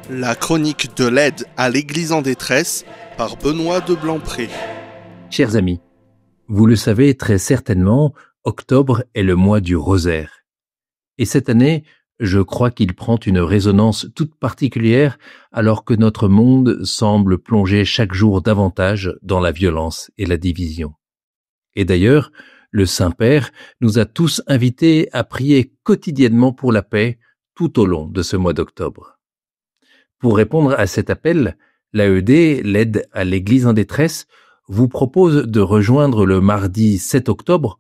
La chronique de l'aide à l'Église en détresse par Benoît de Blancpré. Chers amis, vous le savez très certainement, octobre est le mois du rosaire. Et cette année, je crois qu'il prend une résonance toute particulière alors que notre monde semble plonger chaque jour davantage dans la violence et la division. Et d'ailleurs, le Saint-Père nous a tous invités à prier quotidiennement pour la paix tout au long de ce mois d'octobre. Pour répondre à cet appel, l'AED, l'aide à l'Église en détresse, vous propose de rejoindre le mardi 7 octobre,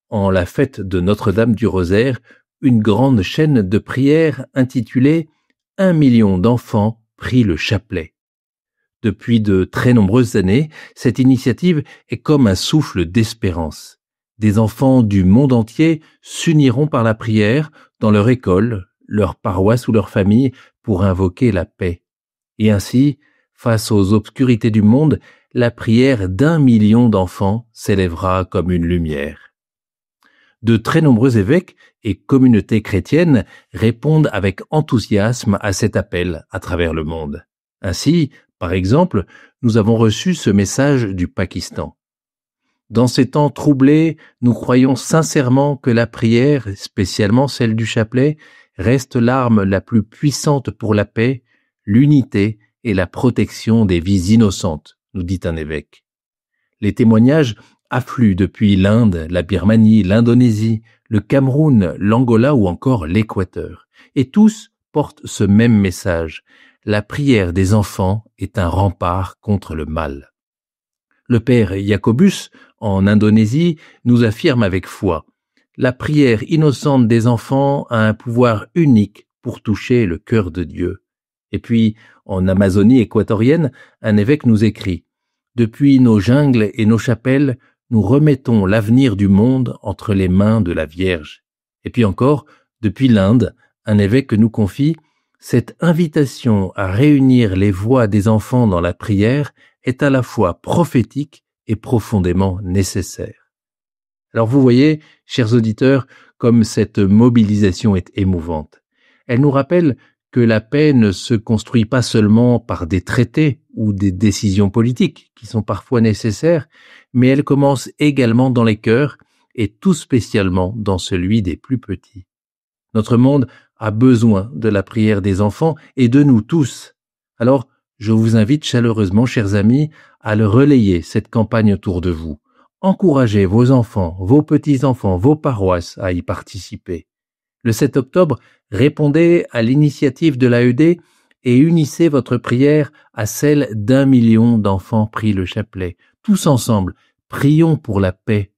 en la fête de Notre-Dame du Rosaire, une grande chaîne de prières intitulée « 1 million d'enfants prient le chapelet ». Depuis de très nombreuses années, cette initiative est comme un souffle d'espérance. Des enfants du monde entier s'uniront par la prière dans leur école, leur paroisse ou leur famille pour invoquer la paix. Et ainsi, face aux obscurités du monde, la prière d'1 million d'enfants s'élèvera comme une lumière. De très nombreux évêques et communautés chrétiennes répondent avec enthousiasme à cet appel à travers le monde. Ainsi, par exemple, nous avons reçu ce message du Pakistan. Dans ces temps troublés, nous croyons sincèrement que la prière, spécialement celle du chapelet, reste l'arme la plus puissante pour la paix, l'unité et la protection des vies innocentes, nous dit un évêque. Les témoignages affluent depuis l'Inde, la Birmanie, l'Indonésie, le Cameroun, l'Angola ou encore l'Équateur. Et tous portent ce même message. La prière des enfants est un rempart contre le mal. Le père Jacobus, en Indonésie, nous affirme avec foi: la prière innocente des enfants a un pouvoir unique pour toucher le cœur de Dieu. Et puis, en Amazonie équatorienne, un évêque nous écrit: depuis nos jungles et nos chapelles, nous remettons l'avenir du monde entre les mains de la Vierge. Et puis encore, depuis l'Inde, un évêque nous confie: cette invitation à réunir les voix des enfants dans la prière est à la fois prophétique et profondément nécessaire. Alors vous voyez, chers auditeurs, comme cette mobilisation est émouvante. Elle nous rappelle que la paix ne se construit pas seulement par des traités ou des décisions politiques qui sont parfois nécessaires, mais elle commence également dans les cœurs et tout spécialement dans celui des plus petits. Notre monde a besoin de la prière des enfants et de nous tous. Alors, je vous invite chaleureusement, chers amis, à le relayer cette campagne autour de vous. Encouragez vos enfants, vos petits-enfants, vos paroisses à y participer. Le 7 octobre, répondez à l'initiative de l'AED et unissez votre prière à celle d'1 million d'enfants prient le chapelet. Tous ensemble, prions pour la paix.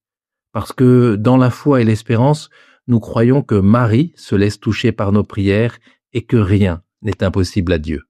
Parce que dans la foi et l'espérance, nous croyons que Marie se laisse toucher par nos prières et que rien n'est impossible à Dieu.